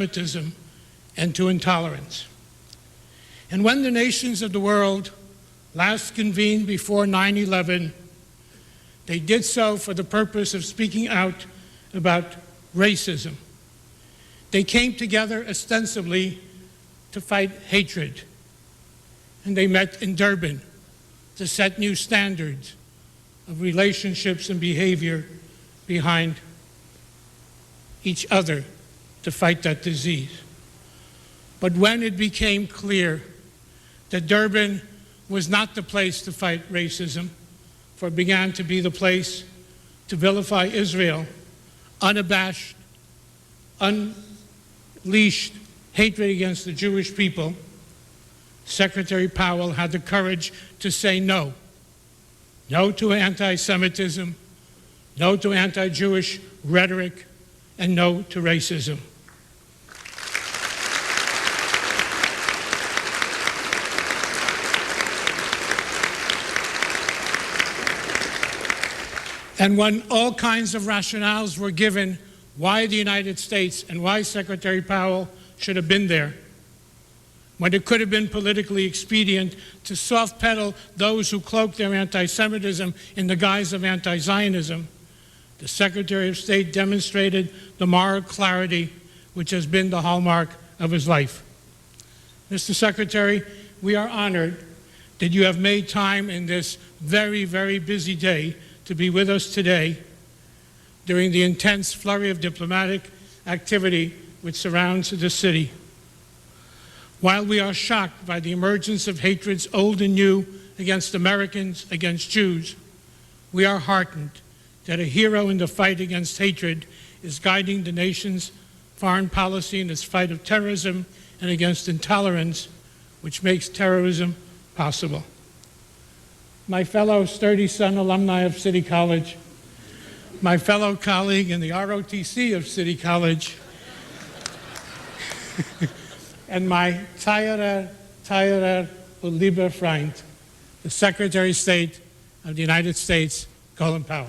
anti-Semitism and to intolerance. And when the nations of the world last convened before 9/11, they did so for the purpose of speaking out about racism. They came together ostensibly to fight hatred, and they met in Durban to set new standards of relationships and behavior behind each other to fight that disease. But when it became clear that Durban was not the place to fight racism, for it began to be the place to vilify Israel, unabashed, unleashed hatred against the Jewish people, Secretary Powell had the courage to say no. No to anti-Semitism, no to anti-Jewish rhetoric, and no to racism. And when all kinds of rationales were given why the United States and why Secretary Powell should have been there, when it could have been politically expedient to soft pedal those who cloaked their anti-Semitism in the guise of anti-Zionism, the Secretary of State demonstrated the moral clarity which has been the hallmark of his life. Mr. Secretary, we are honored that you have made time in this very, very busy day to be with us today during the intense flurry of diplomatic activity which surrounds the city. While we are shocked by the emergence of hatreds old and new against Americans, against Jews, we are heartened that a hero in the fight against hatred is guiding the nation's foreign policy in its fight of terrorism and against intolerance, which makes terrorism possible. My fellow sturdy son alumni of City College, my fellow colleague in the ROTC of City College, and my teurer und lieber Freund, the Secretary of State of the United States, Colin Powell.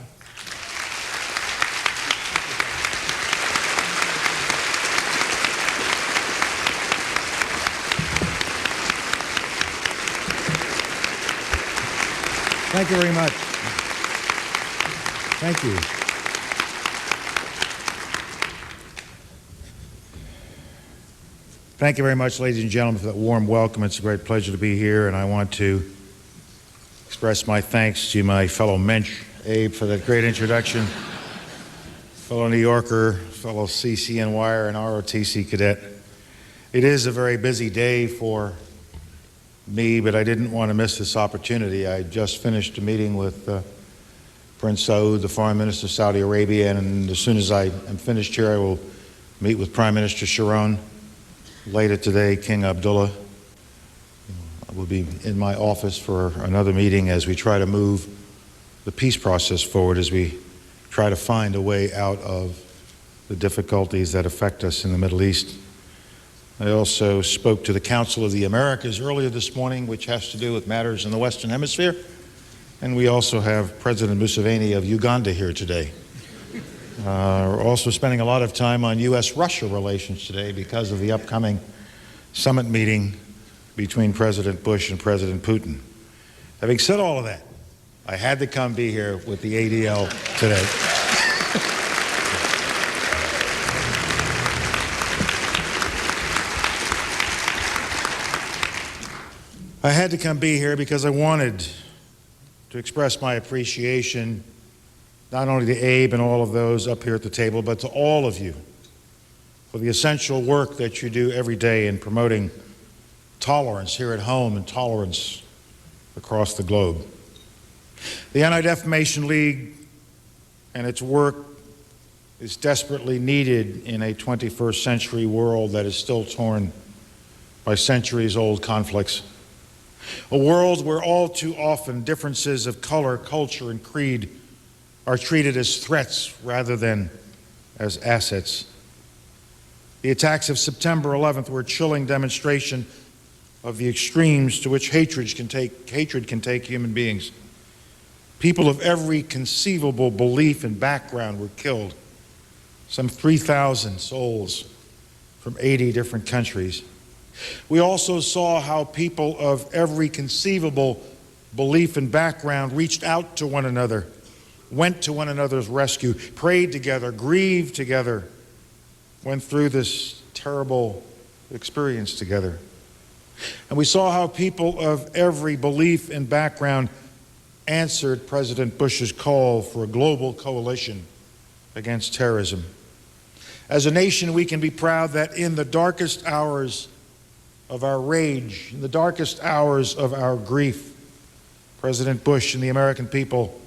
Thank you very much. Thank you. Thank you very much, ladies and gentlemen, for that warm welcome. It's a great pleasure to be here, and I want to express my thanks to my fellow Mensch, Abe, for that great introduction, fellow New Yorker, fellow CCNYer and ROTC cadet. It is a very busy day for me, but I didn't want to miss this opportunity. I just finished a meeting with Prince Saud, the Foreign Minister of Saudi Arabia, and as soon as I am finished here, I will meet with Prime Minister Sharon. Later today, King Abdullah. I will be in my office for another meeting as we try to move the peace process forward, as we try to find a way out of the difficulties that affect us in the Middle East. I also spoke to the Council of the Americas earlier this morning, which has to do with matters in the Western Hemisphere. And we also have President Museveni of Uganda here today. We're also spending a lot of time on U.S.-Russia relations today because of the upcoming summit meeting between President Bush and President Putin. Having said all of that, I had to come be here with the ADL today. I had to come be here because I wanted to express my appreciation not only to Abe and all of those up here at the table, but to all of you for the essential work that you do every day in promoting tolerance here at home and tolerance across the globe. The Anti-Defamation League and its work is desperately needed in a 21st century world that is still torn by centuries-old conflicts. A world where all too often differences of color, culture, and creed are treated as threats rather than as assets. The attacks of September 11th were a chilling demonstration of the extremes to which hatred can take human beings. People of every conceivable belief and background were killed. Some 3,000 souls from 80 different countries. We also saw how people of every conceivable belief and background reached out to one another, went to one another's rescue, prayed together, grieved together, went through this terrible experience together. And we saw how people of every belief and background answered President Bush's call for a global coalition against terrorism. As a nation, we can be proud that in the darkest hours of our rage, in the darkest hours of our grief, President Bush and the American people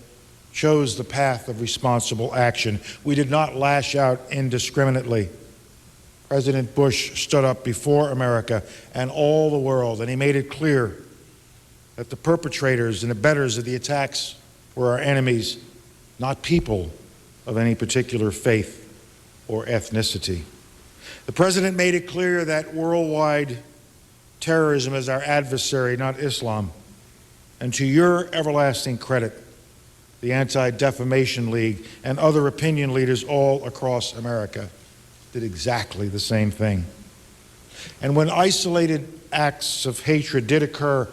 chose the path of responsible action. We did not lash out indiscriminately. President Bush stood up before America and all the world, and he made it clear that the perpetrators and abettors of the attacks were our enemies, not people of any particular faith or ethnicity. The President made it clear that worldwide terrorism is our adversary, not Islam. And to your everlasting credit, the Anti-Defamation League and other opinion leaders all across America did exactly the same thing. And when isolated acts of hatred did occur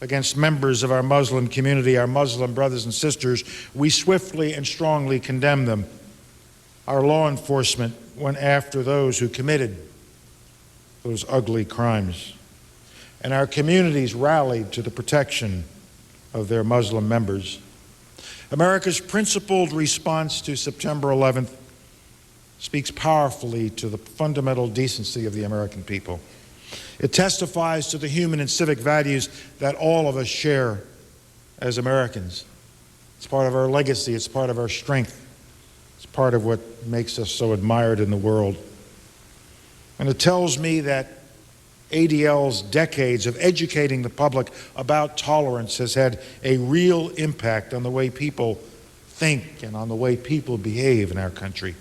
against members of our Muslim community, our Muslim brothers and sisters, we swiftly and strongly condemned them. Our law enforcement went after those who committed those ugly crimes. And our communities rallied to the protection of their Muslim members. America's principled response to September 11th speaks powerfully to the fundamental decency of the American people. It testifies to the human and civic values that all of us share as Americans. It's part of our legacy, it's part of our strength, it's part of what makes us so admired in the world. And it tells me that ADL's decades of educating the public about tolerance has had a real impact on the way people think and on the way people behave in our country.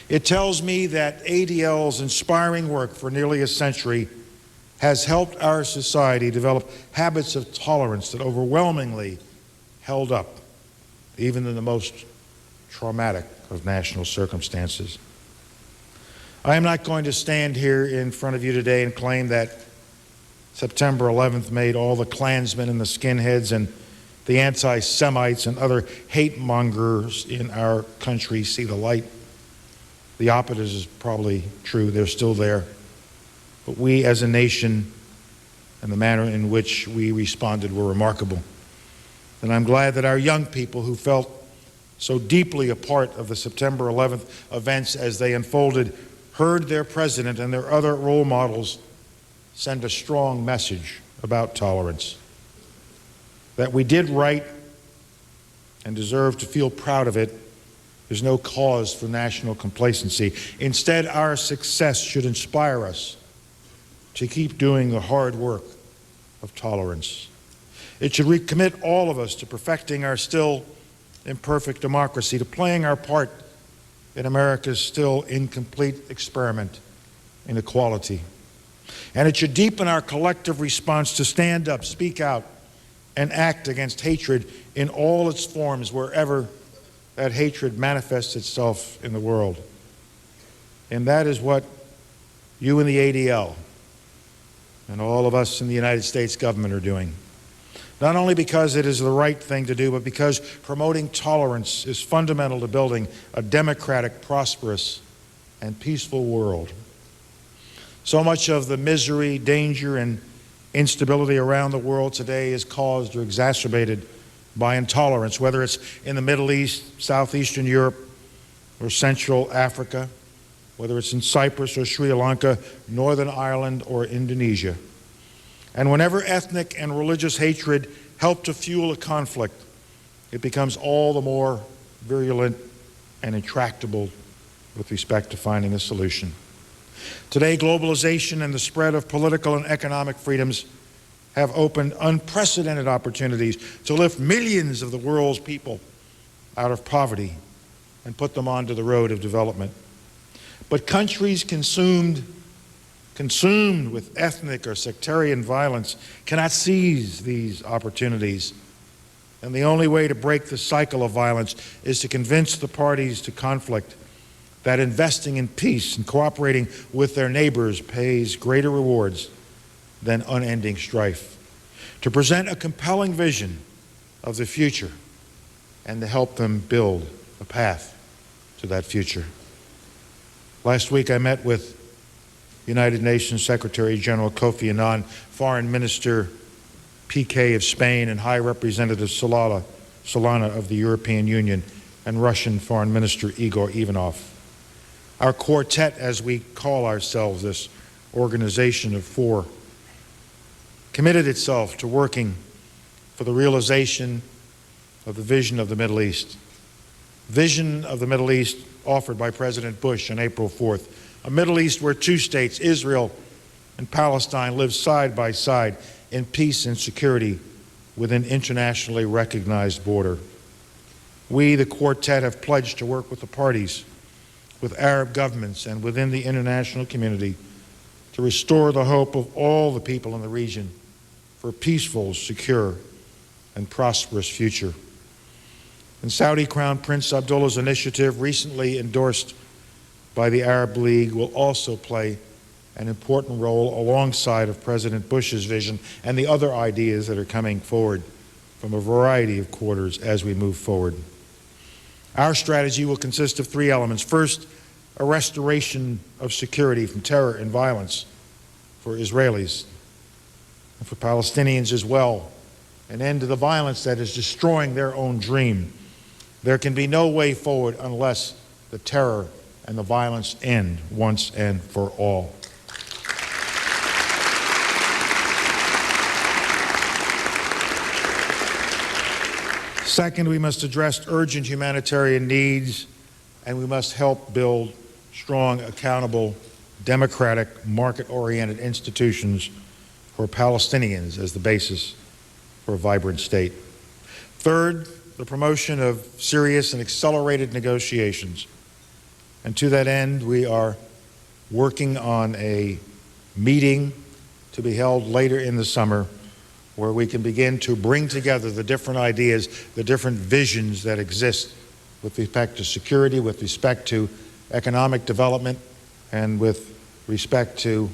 It tells me that ADL's inspiring work for nearly a century has helped our society develop habits of tolerance that overwhelmingly held up, even in the most traumatic of national circumstances. I am not going to stand here in front of you today and claim that September 11th made all the Klansmen and the skinheads and the anti-Semites and other hate mongers in our country see the light. The opposite is probably true. They're still there. But we as a nation and the manner in which we responded were remarkable. And I'm glad that our young people who felt so deeply a part of the September 11th events as they unfolded heard their president and their other role models send a strong message about tolerance. That we did right and deserve to feel proud of it. There's no cause for national complacency. Instead, our success should inspire us to keep doing the hard work of tolerance. It should recommit all of us to perfecting our still imperfect democracy, to playing our part in America's still incomplete experiment in equality. And it should deepen our collective response to stand up, speak out, and act against hatred in all its forms, wherever that hatred manifests itself in the world. And that is what you in the ADL and all of us in the United States government are doing. Not only because it is the right thing to do, but because promoting tolerance is fundamental to building a democratic, prosperous, and peaceful world. So much of the misery, danger, and instability around the world today is caused or exacerbated by intolerance, whether it's in the Middle East, Southeastern Europe, or Central Africa, whether it's in Cyprus or Sri Lanka, Northern Ireland, or Indonesia. And whenever ethnic and religious hatred help to fuel a conflict, it becomes all the more virulent and intractable with respect to finding a solution. Today, globalization and the spread of political and economic freedoms have opened unprecedented opportunities to lift millions of the world's people out of poverty and put them onto the road of development. But countries consumed with ethnic or sectarian violence cannot seize these opportunities. And the only way to break the cycle of violence is to convince the parties to conflict that investing in peace and cooperating with their neighbors pays greater rewards than unending strife, to present a compelling vision of the future and to help them build a path to that future. Last week I met with United Nations Secretary General Kofi Annan, Foreign Minister Piqué of Spain, and High Representative Solana of the European Union, and Russian Foreign Minister Igor Ivanov. Our quartet, as we call ourselves, this organization of four, committed itself to working for the realization of the vision of the Middle East. Vision of the Middle East offered by President Bush on April 4th. A Middle East where two states, Israel and Palestine, live side by side in peace and security with an internationally recognized border. We, the quartet, have pledged to work with the parties, with Arab governments, and within the international community to restore the hope of all the people in the region for a peaceful, secure, and prosperous future. And Saudi Crown Prince Abdullah's initiative, recently endorsed by the Arab League, will also play an important role alongside of President Bush's vision and the other ideas that are coming forward from a variety of quarters as we move forward. Our strategy will consist of three elements. First, a restoration of security from terror and violence for Israelis and for Palestinians as well. An end to the violence that is destroying their own dream. There can be no way forward unless the terror and the violence end once and for all. Second, we must address urgent humanitarian needs, and we must help build strong, accountable, democratic, market-oriented institutions for Palestinians as the basis for a vibrant state. Third, the promotion of serious and accelerated negotiations. And to that end, we are working on a meeting to be held later in the summer where we can begin to bring together the different ideas, the different visions that exist with respect to security, with respect to economic development, and with respect to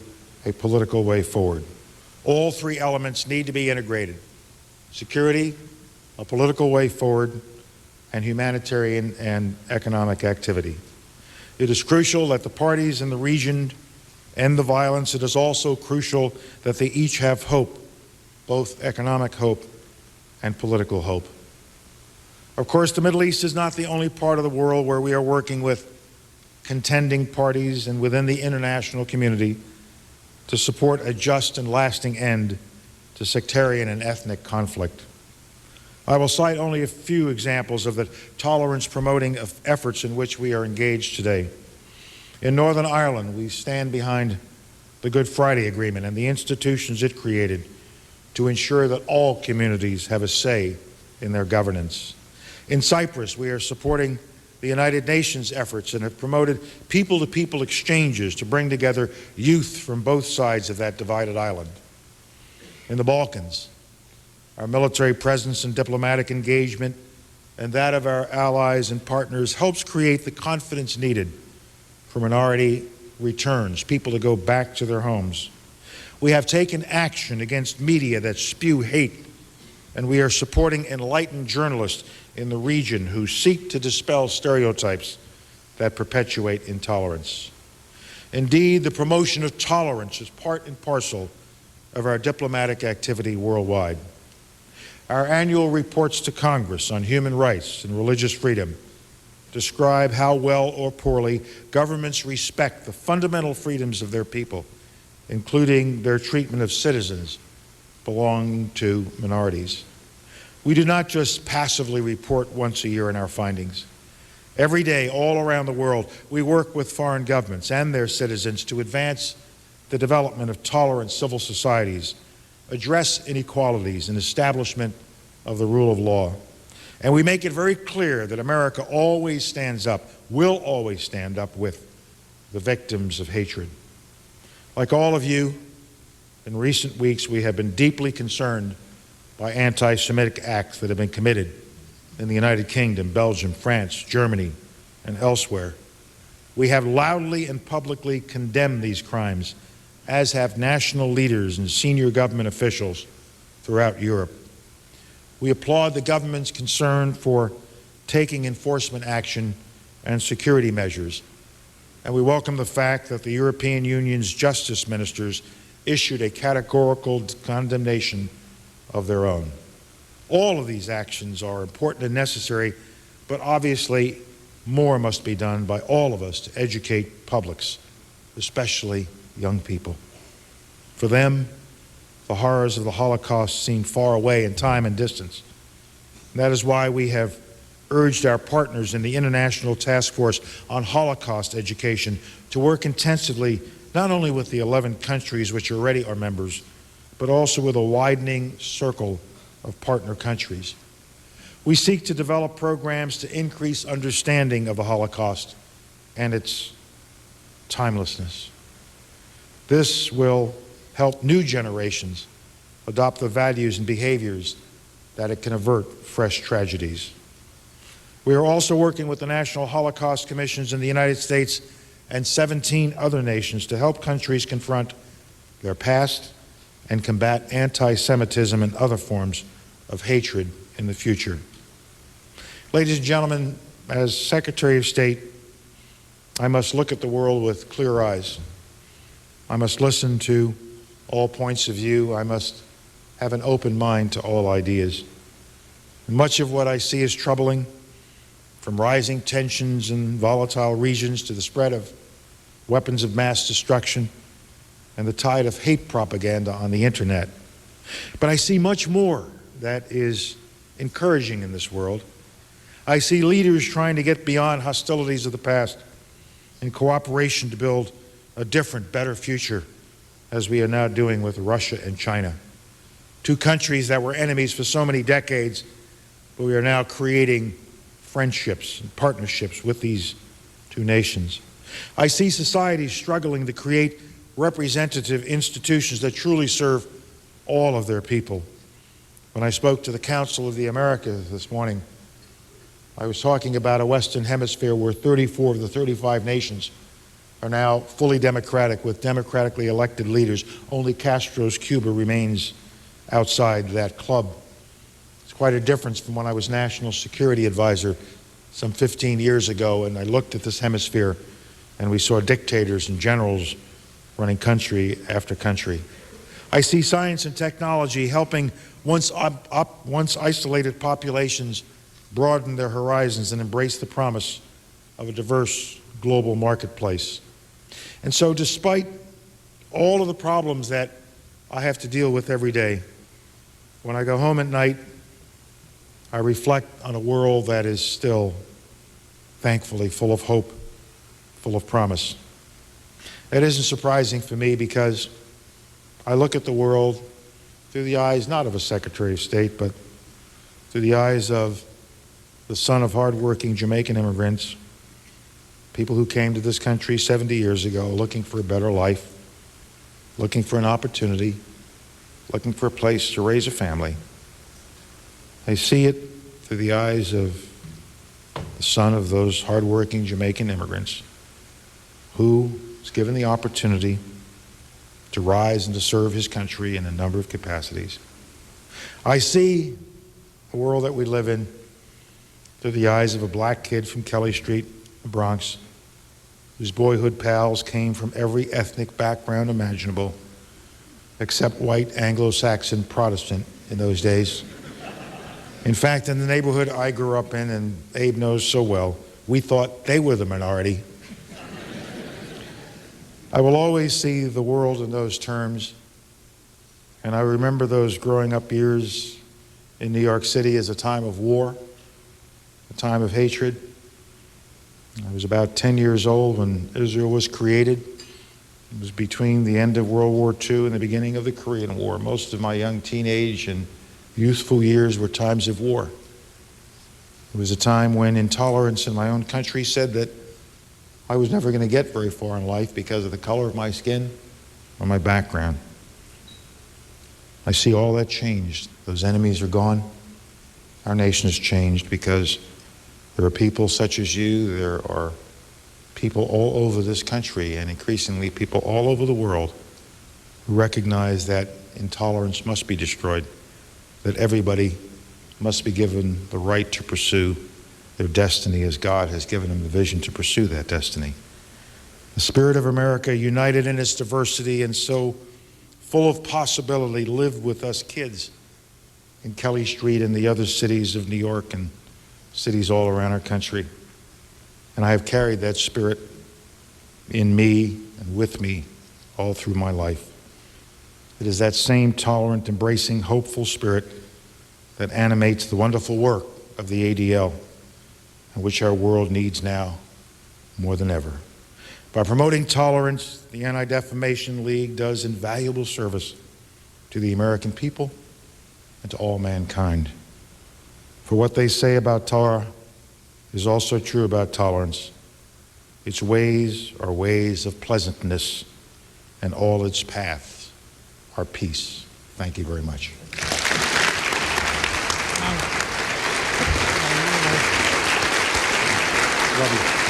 a political way forward. All three elements need to be integrated: security, a political way forward, and humanitarian and economic activity. It is crucial that the parties in the region end the violence. It is also crucial that they each have hope, both economic hope and political hope. Of course, the Middle East is not the only part of the world where we are working with contending parties and within the international community to support a just and lasting end to sectarian and ethnic conflict. I will cite only a few examples of the tolerance-promoting efforts in which we are engaged today. In Northern Ireland, we stand behind the Good Friday Agreement and the institutions it created to ensure that all communities have a say in their governance. In Cyprus, we are supporting the United Nations efforts and have promoted people-to-people exchanges to bring together youth from both sides of that divided island. In the Balkans, our military presence and diplomatic engagement and that of our allies and partners helps create the confidence needed for minority returns, people to go back to their homes. We have taken action against media that spew hate, and we are supporting enlightened journalists in the region who seek to dispel stereotypes that perpetuate intolerance. Indeed, the promotion of tolerance is part and parcel of our diplomatic activity worldwide. Our annual reports to Congress on human rights and religious freedom describe how well or poorly governments respect the fundamental freedoms of their people, including their treatment of citizens belonging to minorities. We do not just passively report once a year on our findings. Every day, all around the world, we work with foreign governments and their citizens to advance the development of tolerant civil societies, address inequalities, and establishment of the rule of law. And we make it very clear that America always stands up, will always stand up with the victims of hatred. Like all of you, in recent weeks we have been deeply concerned by anti-Semitic acts that have been committed in the United Kingdom, Belgium, France, Germany, and elsewhere. We have loudly and publicly condemned these crimes, as have national leaders and senior government officials throughout Europe. We applaud the government's concern for taking enforcement action and security measures, and we welcome the fact that the European Union's justice ministers issued a categorical condemnation of their own. All of these actions are important and necessary, but obviously more must be done by all of us to educate publics, especially young people. For them, the horrors of the Holocaust seem far away in time and distance. And that is why we have urged our partners in the International Task Force on Holocaust Education to work intensively not only with the 11 countries which already are members, but also with a widening circle of partner countries. We seek to develop programs to increase understanding of the Holocaust and its timelessness. This will help new generations adopt the values and behaviors that it can avert fresh tragedies. We are also working with the National Holocaust Commissions in the United States and 17 other nations to help countries confront their past and combat anti-Semitism and other forms of hatred in the future. Ladies and gentlemen, as Secretary of State, I must look at the world with clear eyes. I must listen to all points of view. I must have an open mind to all ideas. And much of what I see is troubling, from rising tensions in volatile regions to the spread of weapons of mass destruction and the tide of hate propaganda on the internet. But I see much more that is encouraging in this world. I see leaders trying to get beyond hostilities of the past in cooperation to build a different, better future, as we are now doing with Russia and China. Two countries that were enemies for so many decades, but we are now creating friendships and partnerships with these two nations. I see societies struggling to create representative institutions that truly serve all of their people. When I spoke to the Council of the Americas this morning, I was talking about a Western Hemisphere where 34 of the 35 nations are now fully democratic with democratically elected leaders. Only Castro's Cuba remains outside that club. It's quite a difference from when I was National Security Advisor some 15 years ago, and I looked at this hemisphere and we saw dictators and generals running country after country. I see science and technology helping once isolated populations broaden their horizons and embrace the promise of a diverse global marketplace. And so despite all of the problems that I have to deal with every day, when I go home at night, I reflect on a world that is still, thankfully, full of hope, full of promise. It isn't surprising for me because I look at the world through the eyes not of a Secretary of State, but through the eyes of the son of hardworking Jamaican immigrants, people who came to this country 70 years ago looking for a better life, looking for an opportunity, looking for a place to raise a family. I see it through the eyes of the son of those hardworking Jamaican immigrants who was given the opportunity to rise and to serve his country in a number of capacities. I see the world that we live in through the eyes of a black kid from Kelly Street, the Bronx, whose boyhood pals came from every ethnic background imaginable, except white Anglo-Saxon Protestant in those days. In fact, in the neighborhood I grew up in, and Abe knows so well, we thought they were the minority. I will always see the world in those terms, and I remember those growing up years in New York City as a time of war, a time of hatred. I was about 10 years old when Israel was created. It was between the end of World War II and the beginning of the Korean War. Most of my young teenage and youthful years were times of war. It was a time when intolerance in my own country said that I was never going to get very far in life because of the color of my skin or my background. I see all that changed. Those enemies are gone. Our nation has changed because there are people such as you. There are people all over this country and increasingly people all over the world who recognize that intolerance must be destroyed, that everybody must be given the right to pursue their destiny as God has given them the vision to pursue that destiny. The spirit of America, united in its diversity and so full of possibility, lived with us kids in Kelly Street and the other cities of New York and cities all around our country. And I have carried that spirit in me and with me all through my life. It is that same tolerant, embracing, hopeful spirit that animates the wonderful work of the ADL, and which our world needs now more than ever. By promoting tolerance, the Anti-Defamation League does invaluable service to the American people and to all mankind. For what they say about Torah is also true about tolerance. Its ways are ways of pleasantness, and all its paths are peace. Thank you very much. Love you.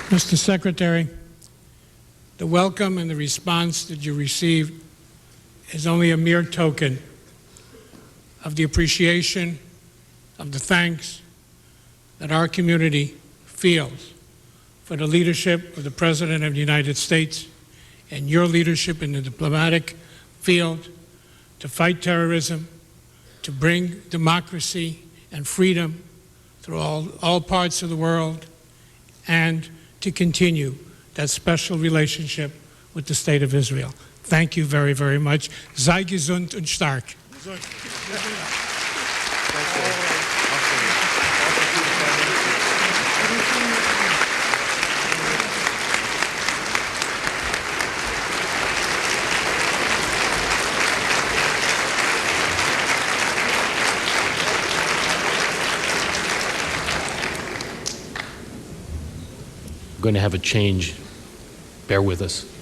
Mr. Secretary, the welcome and the response that you received is only a mere token of the appreciation, of the thanks that our community feels for the leadership of the President of the United States and your leadership in the diplomatic field to fight terrorism, to bring democracy and freedom through all parts of the world, and to continue that special relationship with the State of Israel. Thank you very, very much. Sei gesund und stark. We're going to have a change. Bear with us.